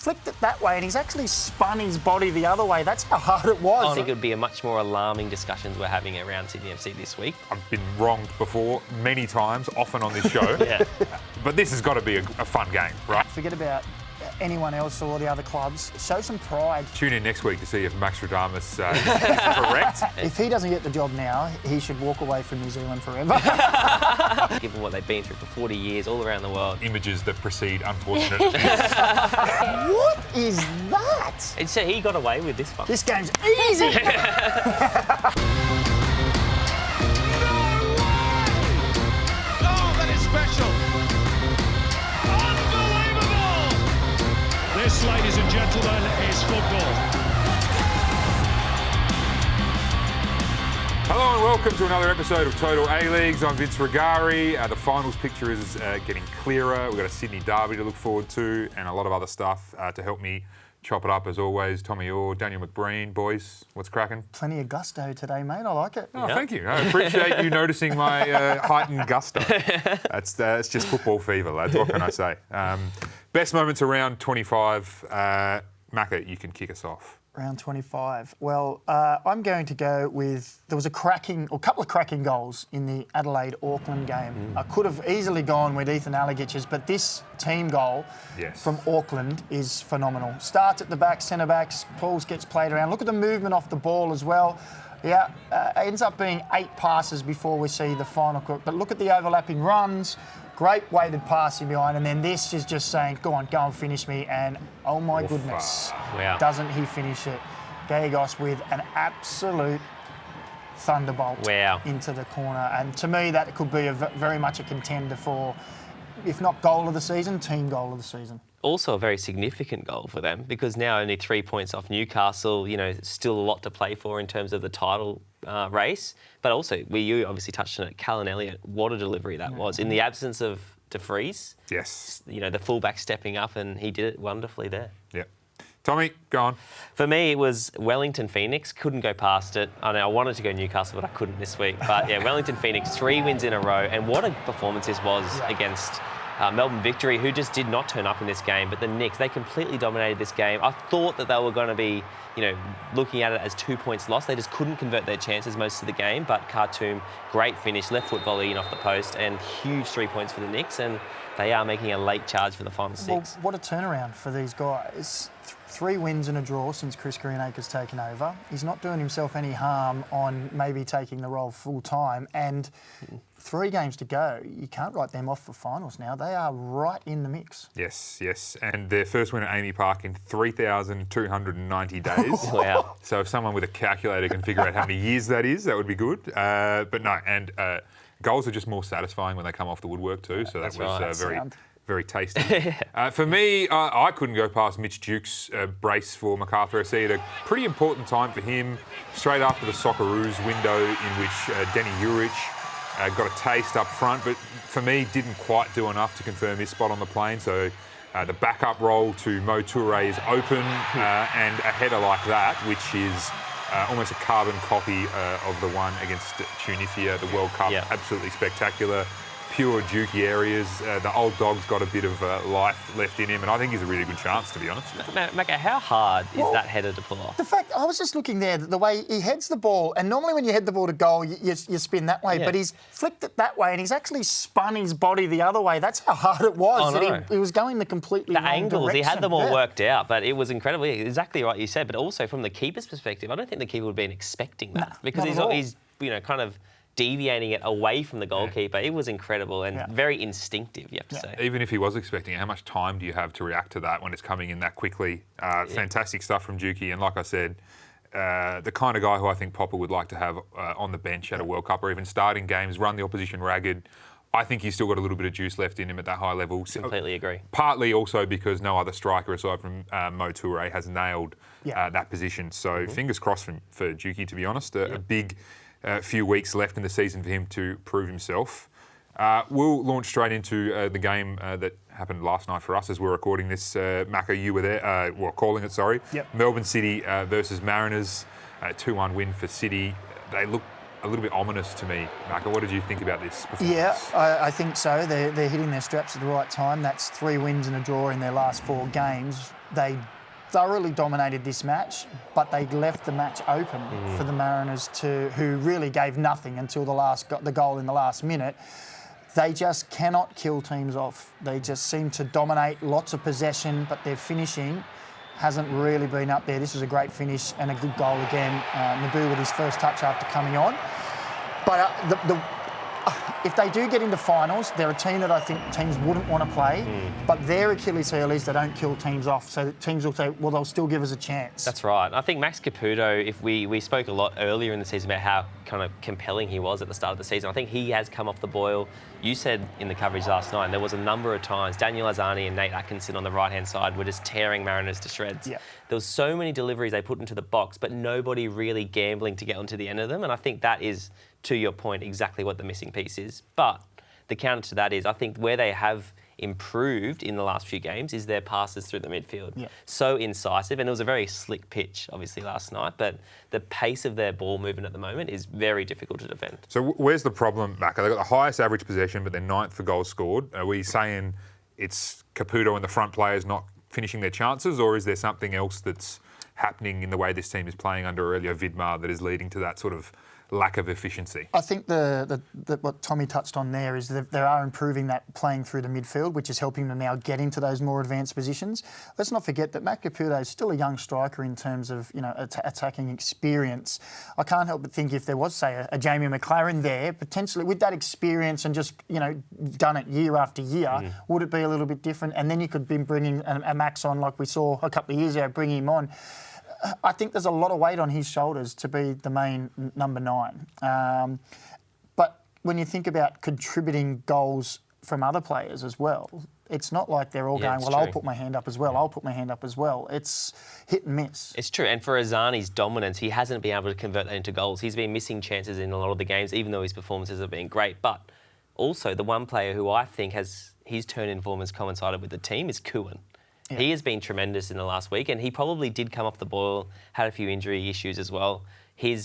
flicked it that way and he's actually spun his body the other way. That's how hard it was. I think it would be a much more alarming discussions we're having around Sydney FC this week. I've been wronged before, many times, often on this show. Yeah. But this has got to be a fun game, right? Forget about anyone else or the other clubs. Show some pride. Tune in next week to see if Max Radamus is correct. If he doesn't get the job now, he should walk away from New Zealand forever. Given what they've been through for 40 years all around the world. Images that precede unfortunate events. What is that? And so he got away with this one. This game's easy. Oh, that is special. Unbelievable. This, ladies and gentlemen, is football. Hello and welcome to another episode of Total A-Leagues. I'm Vince Rugari. The finals picture is getting clearer. We've got a Sydney derby to look forward to and a lot of other stuff to help me chop it up as always. Tommy Orr, Daniel McBreen. Boys, what's cracking? Plenty of gusto today, mate. I like it. Oh, thank you. I appreciate you noticing my heightened gusto. That's just football fever, lads. What can I say? Best moments around 25. Macca, you can kick us off. Round 25. Well, I'm going to go with, there was a couple of cracking goals in the Adelaide-Auckland game. I could have easily gone with Ethan Alagic's, but this team goal from Auckland is phenomenal. Starts at the back, centre-backs, pulls, gets played around. Look at the movement off the ball as well. Yeah, ends up being 8 passes before we see the final quick. But look at the overlapping runs. Great weighted passing behind, and then this is just saying, go and finish me, and oh my goodness, doesn't he finish it? Gallegos with an absolute thunderbolt into the corner, and to me that could be very much a contender for, if not goal of the season, team goal of the season. Also a very significant goal for them because now only 3 points off Newcastle, still a lot to play for in terms of the title race. But also, you obviously touched on it, Callan Elliott, what a delivery that was. In the absence of De Vries, the fullback stepping up and he did it wonderfully there. Yeah. Tommy, go on. For me, it was Wellington Phoenix. Couldn't go past it. I know I wanted to go Newcastle, but I couldn't this week. But yeah, Wellington Phoenix, 3 wins in a row. And what a performance this was against Melbourne Victory, who just did not turn up in this game. But the Knicks, they completely dominated this game. I thought that they were going to be, looking at it as 2 points lost. They just couldn't convert their chances most of the game. But Khartoum, great finish, left foot volley in off the post, and huge 3 points for the Knicks. And they are making a late charge for the final 6. Well, what a turnaround for these guys. 3 wins and a draw since Chris Greenacre's taken over. He's not doing himself any harm on maybe taking the role full time. And 3 games to go. You can't write them off for finals now. They are right in the mix. Yes. And their first win at Amy Park in 3,290 days. Wow. So if someone with a calculator can figure out how many years that is, that would be good. But no, and goals are just more satisfying when they come off the woodwork too. So that was very tasty. For me, I couldn't go past Mitch Duke's brace for MacArthur FC at a pretty important time for him, straight after the Socceroos window in which Denny Urich got a taste up front, but for me didn't quite do enough to confirm his spot on the plane. So the backup role to Mo Toure is open, and a header like that, which is almost a carbon copy of the one against Tunisia, the World Cup, absolutely spectacular. Pure Dukey areas. The old dog's got a bit of life left in him, and I think he's a really good chance, to be honest. Macca, how hard is that header to pull off? The fact, I was just looking there, the way he heads the ball, and normally when you head the ball to goal, you spin that way, but he's flicked it that way, and he's actually spun his body the other way. That's how hard it was. He was going the completely wrong angles, direction. he had them all worked out, but it was incredible. Exactly right you said, but also from the keeper's perspective, I don't think the keeper would have been expecting that because he's kind of deviating it away from the goalkeeper. It was incredible and very instinctive, you have to say. Even if he was expecting it, how much time do you have to react to that when it's coming in that quickly? Fantastic stuff from Dukey, and like I said, the kind of guy who I think Popper would like to have on the bench at a World Cup or even starting games, run the opposition ragged. I think he's still got a little bit of juice left in him at that high level. Completely agree. Partly also because no other striker aside from Mo Toure has nailed that position. So fingers crossed for Dukey, to be honest. A big few weeks left in the season for him to prove himself. We'll launch straight into the game that happened last night for us as we're recording this. Macca, you were there, calling it, sorry. Yep. Melbourne City versus Mariners, 2-1 win for City. They look a little bit ominous to me, Maka. What did you think about this performance? Yeah, I think so. They're hitting their straps at the right time. That's 3 wins and a draw in their last 4 games. They thoroughly dominated this match, but they left the match open for the Mariners who really gave nothing until the goal in the last minute. They just cannot kill teams off. They just seem to dominate, lots of possession, but their finishing hasn't really been up there. This was a great finish and a good goal again. Naboo with his first touch after coming on. But if they do get into finals, they're a team that I think teams wouldn't want to play. But their Achilles heel is they don't kill teams off. So teams will say, well, they'll still give us a chance. That's right. I think Max Caputo, if we spoke a lot earlier in the season about how kind of compelling he was at the start of the season, I think he has come off the boil. You said in the coverage last night, and there was a number of times, Daniel Arzani and Nate Atkinson on the right-hand side were just tearing Mariners to shreds. Yeah. There was so many deliveries they put into the box, but nobody really gambling to get onto the end of them. And I think that is, to your point, exactly what the missing piece is. But the counter to that is, I think where they have improved in the last few games is their passes through the midfield. Yeah. So incisive, and it was a very slick pitch, obviously, last night, but the pace of their ball movement at the moment is very difficult to defend. So where's the problem, Macca? They've got the highest average possession, but they're 9th for goals scored. Are we saying it's Caputo and the front players not finishing their chances, or is there something else that's happening in the way this team is playing under Aurelio Vidmar that is leading to that sort of lack of efficiency? I think what Tommy touched on there is that they are improving that playing through the midfield, which is helping them now get into those more advanced positions. Let's not forget that Matt Caputo is still a young striker in terms of attacking experience. I can't help but think if there was, say, a Jamie McLaren there, potentially with that experience and just done it year after year, would it be a little bit different? And then you could be bringing a Max on like we saw a couple of years ago, bring him on. I think there's a lot of weight on his shoulders to be the main number 9. But when you think about contributing goals from other players as well, it's not like they're all going, well, true. I'll put my hand up as well, I'll put my hand up as well. It's hit and miss. It's true. And for Arzani's dominance, he hasn't been able to convert that into goals. He's been missing chances in a lot of the games, even though his performances have been great. But also, the one player who I think has his turn in form has coincided with the team is Kuhn. Yeah. He has been tremendous in the last week, and he probably did come off the boil, had a few injury issues as well. He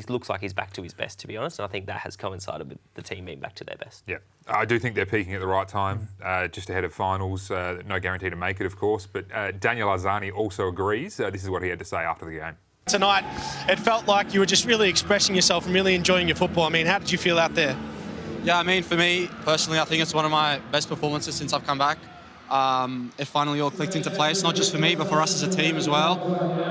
looks like he's back to his best, to be honest, and I think that has coincided with the team being back to their best. Yeah, I do think they're peaking at the right time, just ahead of finals. No guarantee to make it, of course, but Daniel Arzani also agrees. This is what he had to say after the game. Tonight, it felt like you were just really expressing yourself and really enjoying your football. I mean, how did you feel out there? Yeah, I mean, for me, personally, I think it's one of my best performances since I've come back. It finally all clicked into place, not just for me, but for us as a team as well.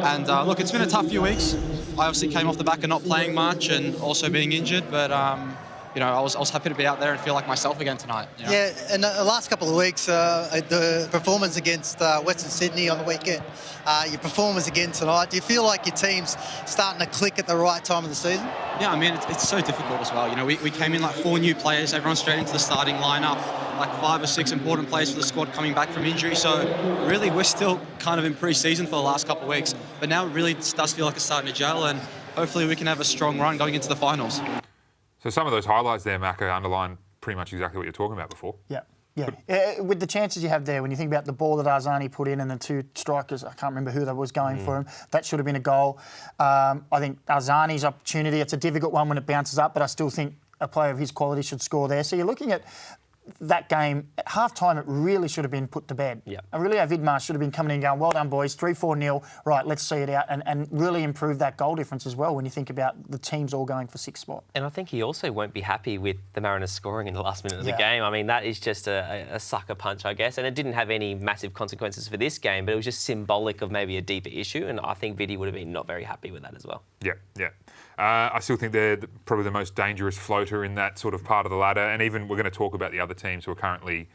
And look, it's been a tough few weeks. I obviously came off the back of not playing much and also being injured, but I was happy to be out there and feel like myself again tonight. Yeah, in the last couple of weeks, the performance against Western Sydney on the weekend, your performance again tonight, do you feel like your team's starting to click at the right time of the season? Yeah, I mean, it's so difficult as well. We came in like 4 new players, everyone straight into the starting lineup, like 5 or 6 important players for the squad coming back from injury. So really, we're still kind of in pre-season for the last couple of weeks, but now it really does feel like it's starting to gel, and hopefully we can have a strong run going into the finals. So some of those highlights there, Macca, underline pretty much exactly what you're talking about before. Yeah. With the chances you have there, when you think about the ball that Arzani put in and the 2 strikers, I can't remember who that was going for him, that should have been a goal. I think Arzani's opportunity, it's a difficult one when it bounces up, but I still think a player of his quality should score there. So you're looking at that game, at half-time, it really should have been put to bed. Yep. Aurelio Vidmar should have been coming in and going, well done, boys, 3-4-0, right, let's see it out, and really improve that goal difference as well when you think about the teams all going for 6th spot. And I think he also won't be happy with the Mariners scoring in the last minute of the game. I mean, that is just a sucker punch, I guess, and it didn't have any massive consequences for this game, but it was just symbolic of maybe a deeper issue, and I think Vidi would have been not very happy with that as well. Yeah. I still think they're probably the most dangerous floater in that sort of part of the ladder. And even we're going to talk about the other teams who are currently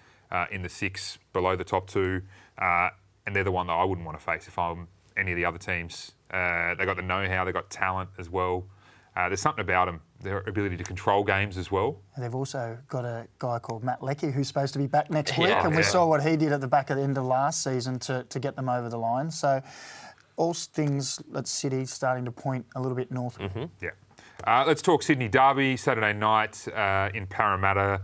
in the 6 below the top 2. And they're the one that I wouldn't want to face if I'm any of the other teams. They got the know-how, they got talent as well. There's something about them, their ability to control games as well. And they've also got a guy called Matt Leckie who's supposed to be back next week. And we saw what he did at the back of the end of last season to get them over the line. So all things at City starting to point a little bit north. Yeah. Let's talk Sydney Derby, Saturday night in Parramatta.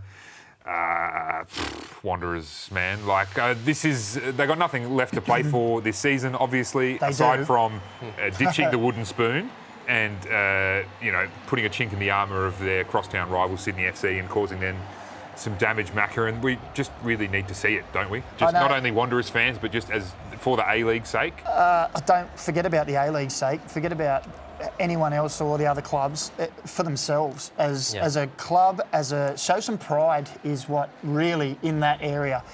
Wanderers, man. They got nothing left to play for this season, obviously, aside from ditching the wooden spoon. and putting a chink in the armour of their crosstown rival Sydney FC and causing them some damage, Macca, and we just really need to see it, don't we? Just not only Wanderers fans, but just as for the A-League sake. Don't forget about the A-League sake. Forget about anyone else or the other clubs for themselves as a club, show some pride is what really in that area.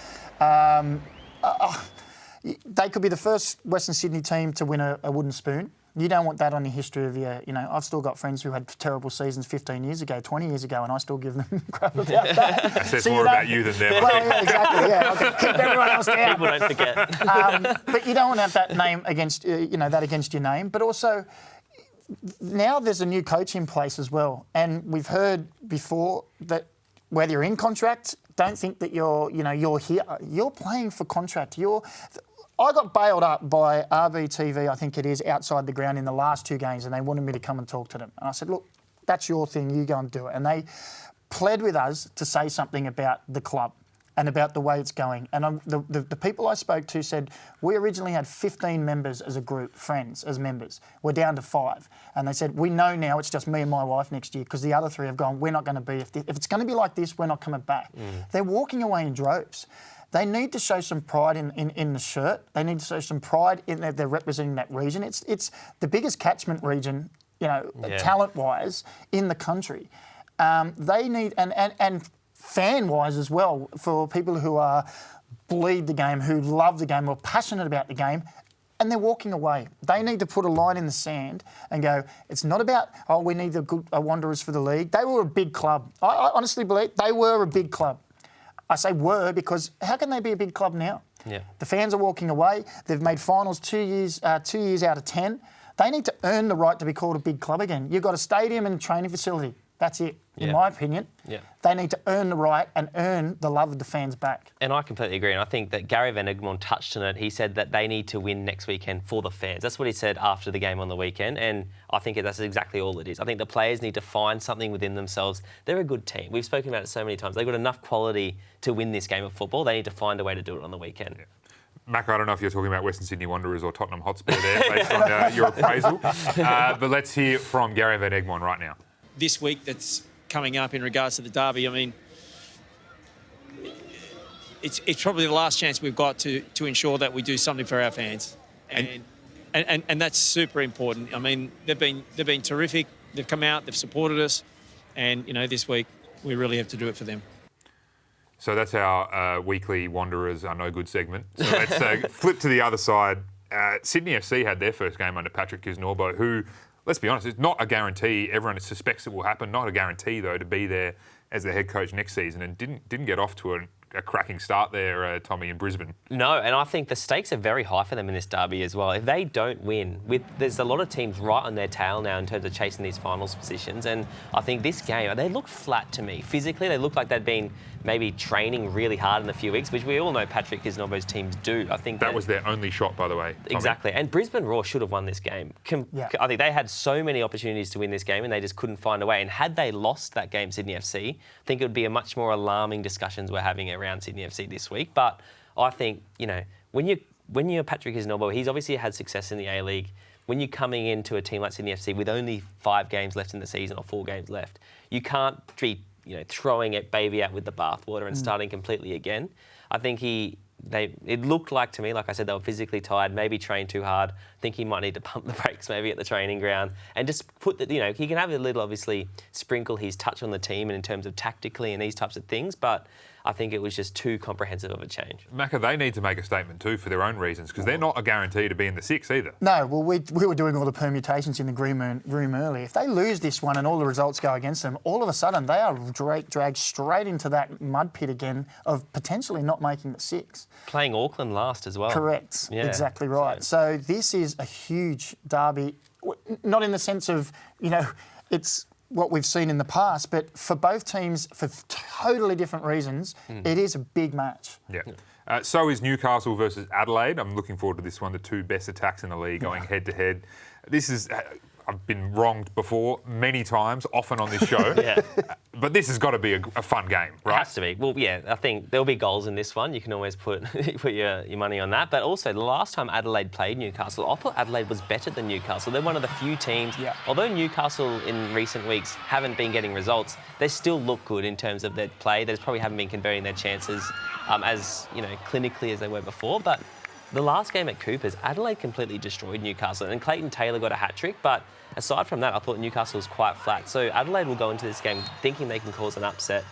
They could be the first Western Sydney team to win a wooden spoon. You don't want that on the history of your, I've still got friends who had terrible seasons 15 years ago, 20 years ago, and I still give them crap about that. That says more about you than them. Well, yeah, exactly, yeah. I keep everyone else down. People don't forget. But you don't want to have that name against, that against your name. But also, now there's a new coach in place as well. And we've heard before that whether you're in contract, don't think that you're here. You're playing for contract. I got bailed up by RBTV, I think it is, outside the ground in the last 2 games, and they wanted me to come and talk to them. And I said, look, that's your thing, you go and do it. And they pled with us to say something about the club and about the way it's going. And the people I spoke to said, we originally had 15 members as a group, friends, as members. We're down to 5. And they said, we know now it's just me and my wife next year because the other 3 have gone, we're not going to be, if it's going to be like this, we're not coming back. They're walking away in droves. They need to show some pride in the shirt. They need to show some pride in that they're representing that region. It's the biggest catchment region, talent-wise, in the country. They need, and fan-wise as well, for people who bleed the game, who love the game, who are passionate about the game, and they're walking away. They need to put a line in the sand and go, it's not about, we need the good Wanderers for the league. They were a big club. I honestly believe they were a big club. I say were because how can they be a big club now? Yeah. The fans are walking away. They've made finals 2 years out of 10. They need to earn the right to be called a big club again. You've got a stadium and a training facility. That's it, in my opinion. Yeah. They need to earn the right and earn the love of the fans back. And I completely agree. And I think that Gary Van Egmond touched on it. He said that they need to win next weekend for the fans. That's what he said after the game on the weekend. And I think that's exactly all it is. I think the players need to find something within themselves. They're a good team. We've spoken about it so many times. They've got enough quality to win this game of football. They need to find a way to do it on the weekend. Yeah. Macca, I don't know if you're talking about Western Sydney Wanderers or Tottenham Hotspur there, based on your appraisal. But let's hear from Gary Van Egmond right now. This week that's coming up in regards to the derby, I mean, it's probably the last chance we've got to ensure that we do something for our fans, and that's super important. I mean, they've been terrific. They've come out, they've supported us, and this week we really have to do it for them. So that's our weekly Wanderers are no good segment. So let's flip to the other side. Sydney FC had their first game under Patrick Kisnorbo, who, let's be honest, it's not a guarantee. Everyone suspects it will happen. Not a guarantee, though, to be there as the head coach next season, and didn't get off to a cracking start there, Tommy, in Brisbane. No, and I think the stakes are very high for them in this derby as well. If they don't win, there's a lot of teams right on their tail now in terms of chasing these finals positions, and I think this game, they look flat to me. Physically, they look like they'd been maybe training really hard in a few weeks, which we all know Patrick Kisnorbo's teams do. I think that was their only shot, by the way, Tommy. Exactly, and Brisbane Roar should have won this game. I think they had so many opportunities to win this game and they just couldn't find a way. And had they lost that game, Sydney FC, I think it would be a much more alarming discussions we're having around Sydney FC this week. But I think, when you're Patrick Kisnorbo, he's obviously had success in the A-League. When you're coming into a team like Sydney FC with only 5 games left in the season or 4 games left, you can't be throwing it baby out with the bathwater and starting completely again. I think it looked like to me, like I said, they were physically tired, maybe trained too hard. I think he might need to pump the brakes maybe at the training ground and just put he can have a little, obviously, sprinkle his touch on the team and in terms of tactically and these types of things, but I think it was just too comprehensive of a change. Macca, they need to make a statement too for their own reasons because they're not a guarantee to be in the 6 either. No, well, we were doing all the permutations in the room early. If they lose this one and all the results go against them, all of a sudden they are dragged straight into that mud pit again of potentially not making the 6. Playing Auckland last as well. Correct, exactly right. So this is a huge derby, not in the sense of, it's what we've seen in the past, but for both teams, for totally different reasons, it is a big match. Yeah. So is Newcastle versus Adelaide. I'm looking forward to this one, the 2 best attacks in the league going head-to-head. This is, I've been wronged before many times, often on this show. Yeah. But this has got to be a fun game, right? It has to be. Well, yeah, I think there'll be goals in this one. You can always put your money on that. But also, the last time Adelaide played Newcastle, I thought Adelaide was better than Newcastle. They're one of the few teams, although Newcastle in recent weeks haven't been getting results, they still look good in terms of their play. They just probably haven't been converting their chances as clinically as they were before. But the last game at Coopers, Adelaide completely destroyed Newcastle, and Clayton Taylor got a hat-trick, but aside from that, I thought Newcastle was quite flat. So Adelaide will go into this game thinking they can cause an upset.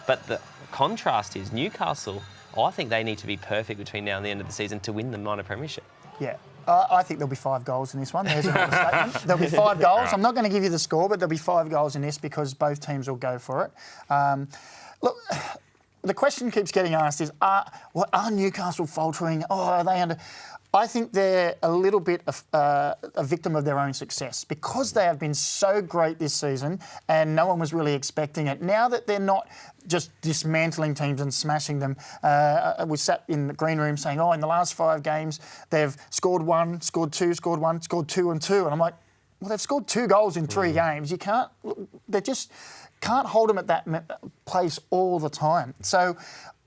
But the contrast is Newcastle, I think they need to be perfect between now and the end of the season to win the minor premiership. Yeah. I think there'll be 5 goals in this one. There's another statement. There'll be 5 goals. I'm not going to give you the score, but there'll be 5 goals in this because both teams will go for it. Look, the question keeps getting asked is, are Newcastle faltering? Are they under... I think they're a little bit a victim of their own success because they have been so great this season and no one was really expecting it. Now that they're not just dismantling teams and smashing them, we sat in the green room saying, in the last 5 games, they've scored 1, scored 2, scored 1, scored 2 and 2. And I'm like, well, they've scored 2 goals in 3 games. They just can't hold them at that place all the time. So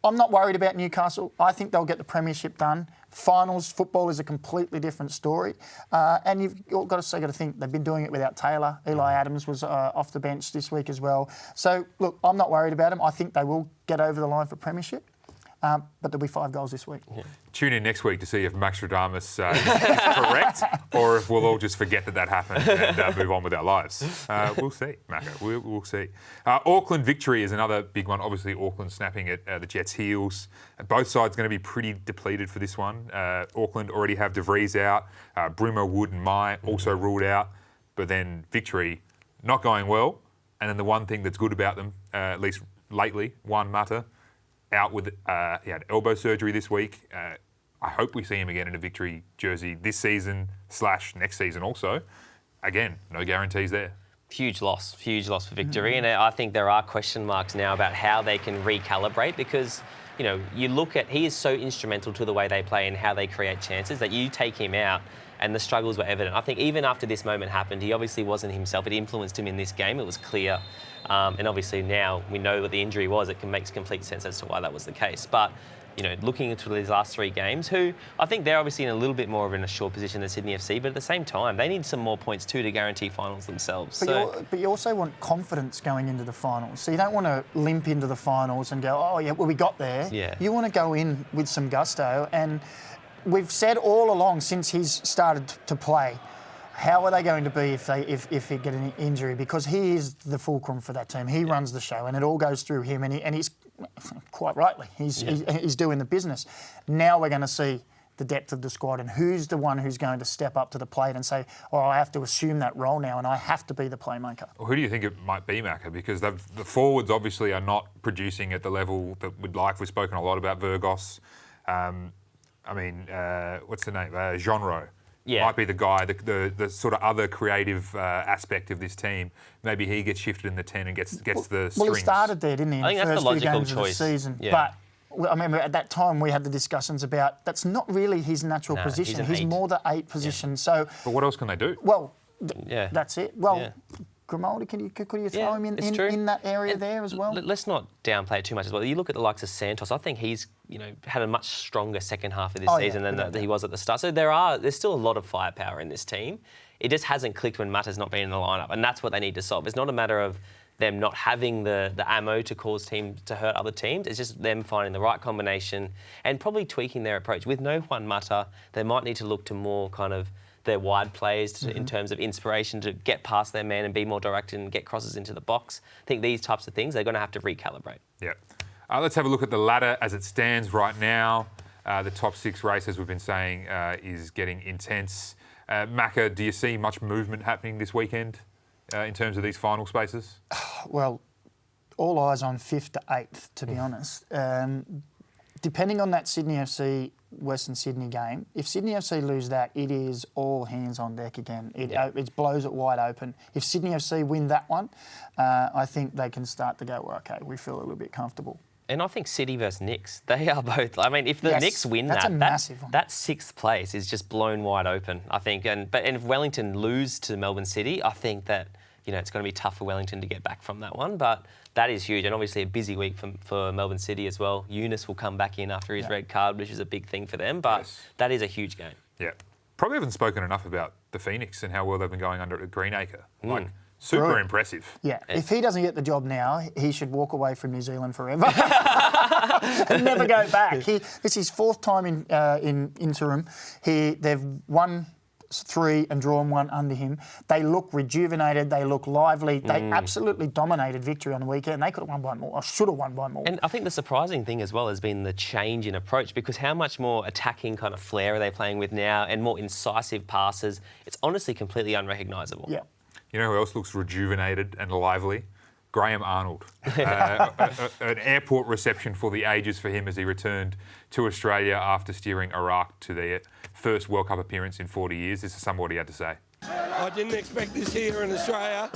I'm not worried about Newcastle. I think they'll get the premiership done. Finals football is a completely different story, and you've got to think they've been doing it without Taylor. Eli Adams was off the bench this week as well. So look, I'm not worried about them. I think they will get over the line for premiership, but there'll be 5 goals this week. Yeah. Tune in next week to see if Max Stradamus is correct, or if we'll all just forget that happened and move on with our lives. We'll see, Macca. We'll see. Auckland Victory is another big one. Obviously, Auckland snapping at the Jets' heels. Both sides going to be pretty depleted for this one. Auckland already have De Vries out. Brimo, Wood and Mai also ruled out. But then Victory not going well. And then the one thing that's good about them, at least lately, Juan Mata, out with, he had elbow surgery this week. I hope we see him again in a Victory jersey this season / next season also. Again, no guarantees there. Huge loss for Victory. And I think there are question marks now about how they can recalibrate because, you look at, he is so instrumental to the way they play and how they create chances that you take him out and the struggles were evident. I think even after this moment happened, he obviously wasn't himself. It influenced him in this game. It was clear. And obviously now we know what the injury was. It makes complete sense as to why that was the case. But, looking into these last 3 games, who I think they're obviously in a little bit more of an assured position than Sydney FC, but at the same time, they need some more points too to guarantee finals themselves. But you also want confidence going into the finals. So you don't want to limp into the finals and go, we got there. Yeah. You want to go in with some gusto. And we've said all along since he's started to play, how are they going to be if he get an injury? Because he is the fulcrum for that team. He runs the show, and it all goes through him. And he's quite rightly he's doing the business. Now we're going to see the depth of the squad and who's the one who's going to step up to the plate and say, I have to assume that role now, and I have to be the playmaker. Well, who do you think it might be, Macca? Because the forwards obviously are not producing at the level that we'd like. We've spoken a lot about Virgos. What's the name? Genre. Yeah. Might be the guy, the sort of other creative aspect of this team. Maybe he gets shifted in the 10 and gets the strings. Well, he started there, didn't he? I think that's the logical choice. Of the season. Yeah. But I remember at that time we had the discussions about that's not really his natural position. He's more the 8 position. Yeah. So. But what else can they do? Well, that's it. Well. Grimaldi, could you throw him in that area there as well? Let's not downplay it too much as well. You look at the likes of Santos. I think he's had a much stronger second half of this season than he was at the start. So there's still a lot of firepower in this team. It just hasn't clicked when Mata's not been in the lineup, and that's what they need to solve. It's not a matter of them not having the ammo to cause teams to hurt other teams. It's just them finding the right combination and probably tweaking their approach. With no Juan Mata, they might need to look to more kind of their wide plays in terms of inspiration to get past their man and be more direct and get crosses into the box. I think these types of things, they're going to have to recalibrate. Yeah. Let's have a look at the ladder as it stands right now. The top 6 race, as we've been saying, is getting intense. Macca, do you see much movement happening this weekend in terms of these final spaces? Well, all eyes on 5th to 8th, to be honest. Depending on that Sydney FC Western Sydney game, if Sydney FC lose that, it is all hands on deck again. It blows it wide open. If Sydney FC win that one, I think they can start to go, well, okay, we feel a little bit comfortable. And I think City versus Knicks, they are both. I mean, if the Knicks win that's a massive one. that 6th place is just blown wide open, I think. And if Wellington lose to Melbourne City, I think that, it's going to be tough for Wellington to get back from that one. But that is huge. And obviously a busy week for Melbourne City as well. Eunice will come back in after his red card, which is a big thing for them. But that is a huge game. Yeah. Probably haven't spoken enough about the Phoenix and how well they've been going under at Greenacre. Super impressive. Yeah, if he doesn't get the job now, he should walk away from New Zealand forever and never go back. This is his 4th time in interim. They've won 3 and drawn 1 under him. They look rejuvenated. They look lively. They absolutely dominated Victory on the weekend. They could have won by more, or should have won by more. And I think the surprising thing as well has been the change in approach, because how much more attacking kind of flair are they playing with now and more incisive passes? It's honestly completely unrecognisable. Yeah. You know who else looks rejuvenated and lively? Graham Arnold. An airport reception for the ages for him as he returned to Australia after steering Iraq to their first World Cup appearance in 40 years. This is what he had to say. I didn't expect this here in Australia,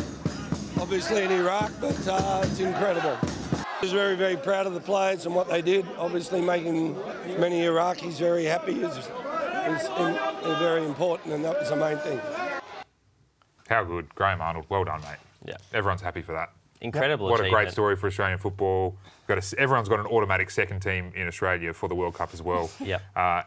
obviously in Iraq, but it's incredible. I was very, very proud of the players and what they did. Obviously making many Iraqis very happy is very important, and that was the main thing. How good. Graham Arnold. Well done, mate. Yeah. Everyone's happy for that. Incredible What achievement. a great story for Australian football. Everyone's got an automatic second team in Australia for the World Cup as well. Yeah.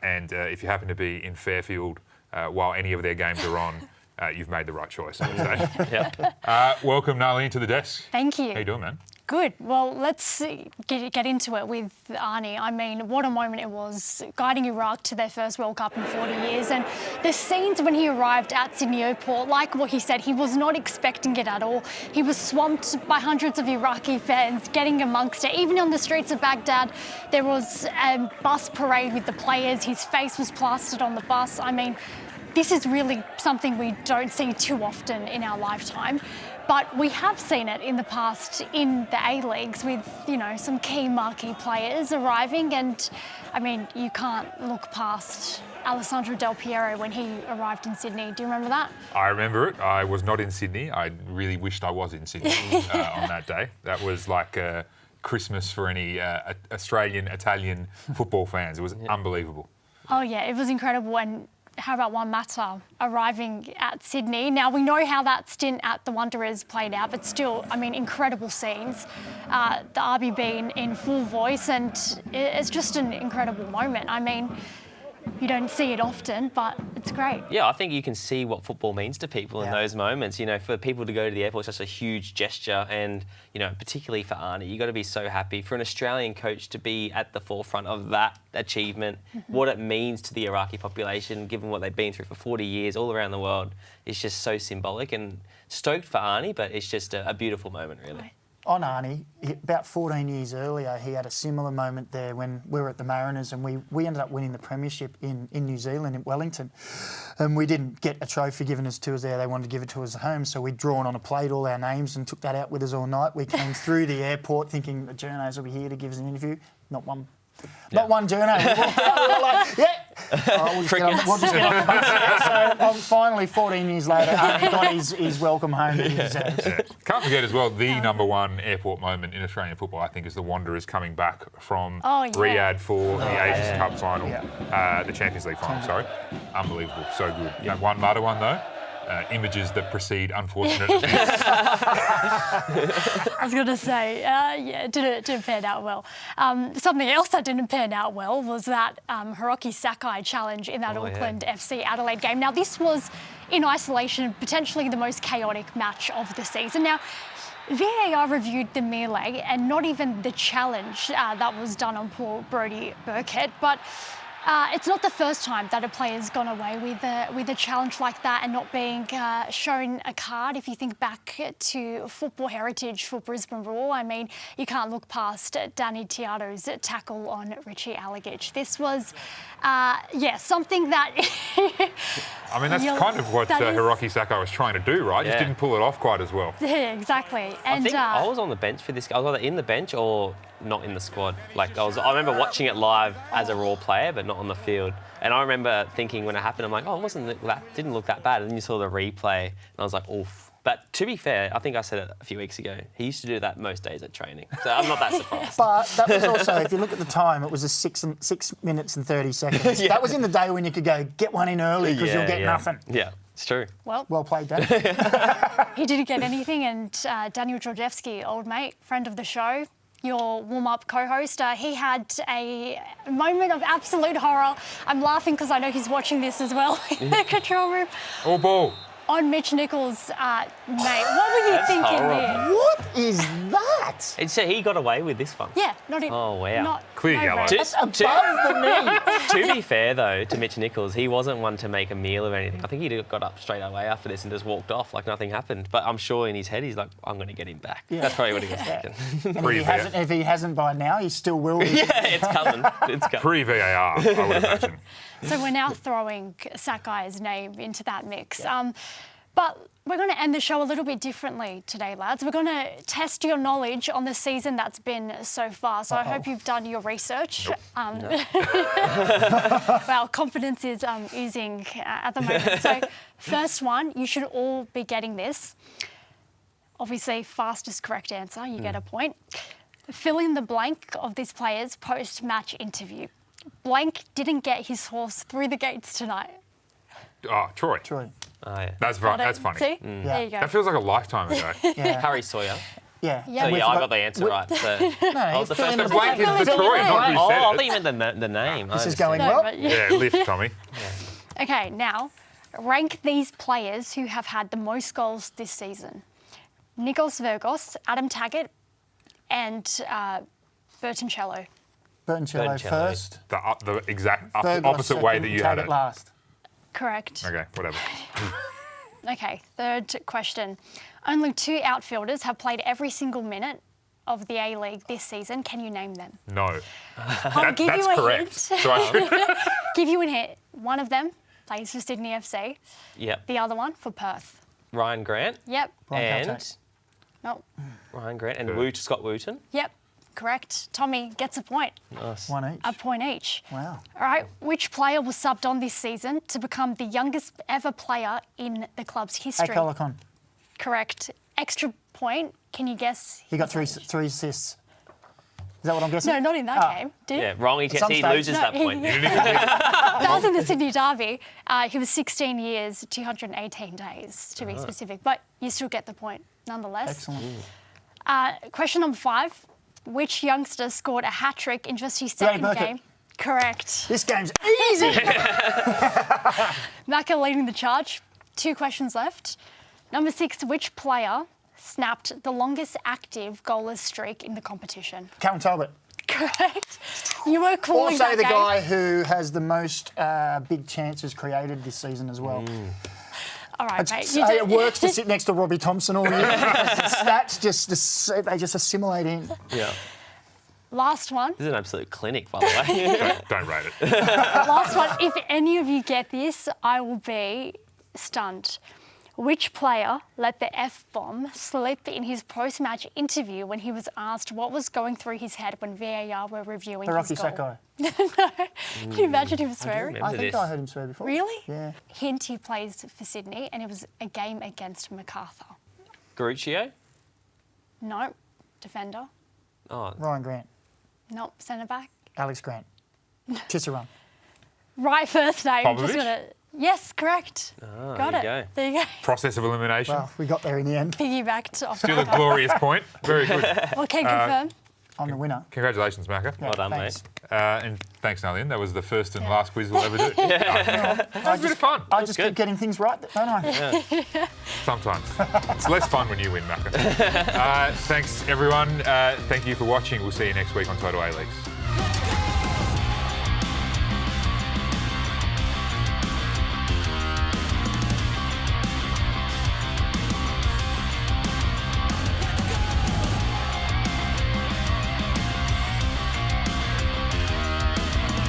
And if you happen to be in Fairfield while any of their games are on, you've made the right choice, I would say. Welcome, Narleen, to the desk. Thank you. How you doing, man? Good. Well, let's get into it with Arnie. I mean, what a moment it was, guiding Iraq to their first World Cup in 40 years. And the scenes when he arrived at Sydney Airport, like what he said, he was not expecting it at all. He was swamped by hundreds of Iraqi fans getting amongst it. Even on the streets of Baghdad, there was a bus parade with the players. His face was plastered on the bus. I mean, this is really something we don't see too often in our lifetime. But we have seen it in the past in the A-Leagues with, some key marquee players arriving. And, I mean, you can't look past Alessandro Del Piero when he arrived in Sydney. Do you remember that? I remember it. I was not in Sydney. I really wished I was in Sydney on that day. That was like Christmas for any Australian, Italian football fans. It was unbelievable. Oh, yeah, it was incredible. And how about Juan Mata arriving at Sydney? Now, we know how that stint at the Wanderers played out, but still, I mean, incredible scenes. The RBB in full voice, and it's just an incredible moment. I mean, you don't see it often, but it's great. Yeah, I think you can see what football means to people in those moments. For people to go to the airport, it's such a huge gesture, and particularly for Arnie, you got to be so happy for an Australian coach to be at the forefront of that achievement. What it means to the Iraqi population, given what they've been through for 40 years all around the world, is just so symbolic. And stoked for Arnie, but it's just a beautiful moment, really. Right. On Arnie, about 14 years earlier, he had a similar moment there when we were at the Mariners, and we ended up winning the premiership in New Zealand, in Wellington. And we didn't get a trophy given us to us there. They wanted to give it to us at home, so we'd drawn on a plate all our names and took that out with us all night. We came through the airport thinking the journos will be here to give us an interview. Not one journo. We walked out, we were like, we'll just get on the bus. So finally, 14 years later, Arnie got his welcome home that he deserves. Yeah. Can't forget as well, the number one airport moment in Australian football, I think, is the Wanderers coming back from Riyadh for the Asian Cup final, the Champions League final, sorry. Unbelievable, so good. Yeah. That Juan Mata one, though, images that precede unfortunate events. I was going to say, it didn't pan out well. Something else that didn't pan out well was that Hiroki Sakai challenge in that Auckland FC Adelaide game. Now, this was, in isolation, potentially the most chaotic match of the season. Now, VAR reviewed the melee and not even the challenge that was done on poor Brodie Burkett, but it's not the first time that a player's gone away with a challenge like that and not being shown a card. If you think back to football heritage for Brisbane Roar, I mean, you can't look past Danny Tiato's tackle on Richie Allegich. This was, something that... I mean, that's kind of what Hiroki Sakai was trying to do, right? Just didn't pull it off quite as well. Yeah, exactly. And I think I was on the bench for this. I was either in the bench or not in the squad. I remember watching it live as a Raw player, but not on the field. And I remember thinking when it happened, I'm like, didn't look that bad. And then you saw the replay, and I was like, oof. But to be fair, I think I said it a few weeks ago, he used to do that most days at training. So I'm not that surprised. But that was also, if you look at the time, it was a 6 minutes and 30 seconds. That was in the day when you could go, get one in early because you'll get nothing. Yeah, it's true. Well played, Dan. He didn't get anything, and Daniel Georgievski, old mate, friend of the show, your warm-up co-host, he had a moment of absolute horror. I'm laughing because I know he's watching this as well in the control room. All ball. On Mitch Nichols, mate, what were you thinking there? What is that? So he got away with this one. Yeah, not in. Oh, wow. Clear yellow. That's above the knee. To be fair, though, to Mitch Nichols, he wasn't one to make a meal of anything. I think he got up straight away after this and just walked off like nothing happened. But I'm sure in his head, he's like, I'm going to get him back. Yeah. That's probably what he was thinking. And if he hasn't by now, he still will. Yeah, it's coming. It's coming. Pre-VAR, I would imagine. So we're now throwing Sakai's name into that mix. But we're going to end the show a little bit differently today, lads. We're going to test your knowledge on the season that's been so far. So I hope you've done your research. Well, confidence is oozing at the moment. So first one, you should all be getting this. Obviously, fastest correct answer, you get a point. Fill in the blank of this player's post-match interview. Blank didn't get his horse through the gates tonight. Oh, Troy. Oh, yeah. That's right. That's funny. See? There you go. That feels like a lifetime ago. Harry Sawyer. Yeah. So I got the answer right. So. No, the first The blank is the Troy, not who I said thought you meant the name. This is going No, well. but- Yeah, lift, Tommy. Okay, now, rank these players who have had the most goals this season. Nikos Vergos, Adam Taggart, and Bertoncello. Bertoncello first. The exact Vergos opposite way second, that you had Taggart it. last. Correct. Okay, whatever. Okay, third question. Only 2 outfielders have played every single minute of the A-League this season. Can you name them? No. I'll give That's you a correct. hint. So I should... Give you a hint. One of them plays for Sydney FC. Yep. The other one for Perth. Ryan Grant. Yep. And No. Ryan Grant and Scott Wooten. Yep. Correct. Tommy gets a point. Nice. One each. A point each. Wow. All right. Which player was subbed on this season to become the youngest ever player in the club's history? Akolakon. Correct. Extra point. Can you guess? He got three assists. Is that what I'm guessing? No, not in that game. Did Yeah, wrong. He some stage. loses No, that point. that was in the Sydney Derby. He was 16 years, 218 days to be specific, but you still get the point nonetheless. Excellent. Question number 5. Which youngster scored a hat-trick in just his second Burkett. game? Correct. This game's easy. Macca leading the charge. 2 questions left. Number 6, which player snapped the longest active goalless streak in the competition? Callum Talbot. Correct. You were calling Also that the game. guy who has the most big chances created this season as well. All right, I'd mate. say it works to sit next to Robbie Thompson all year. Stats they just assimilate in. Yeah. Last one. This is an absolute clinic, by the way. Don't rate it. Last one. If any of you get this, I will be stunned. Which player let the F-bomb slip in his post-match interview when he was asked what was going through his head when VAR were reviewing Rocky his goal? Sakai. Can you imagine him swearing? I think this. I heard him swear before. Really? Yeah. Hint, he plays for Sydney, and it was a game against MacArthur. Garuccio? No. Defender? Oh, Ryan Grant. No. Centre-back? Alex Grant. Tisserand. Right first name. Popovich? Yes, correct. Got there it. you go. There you go. Process of elimination. Well, we got there in the end. Piggybacked off Still a that. glorious point. Very good. Well, can confirm. I'm the winner. Congratulations, Macca. Yeah, well done, thanks. mate. And thanks, Nalian. That was the first and last quiz we'll ever do. That was a bit of fun. I just keep getting things right, don't I? Sometimes. It's less fun when you win, Macca. Thanks, everyone. Thank you for watching. We'll see you next week on Total A-Leagues.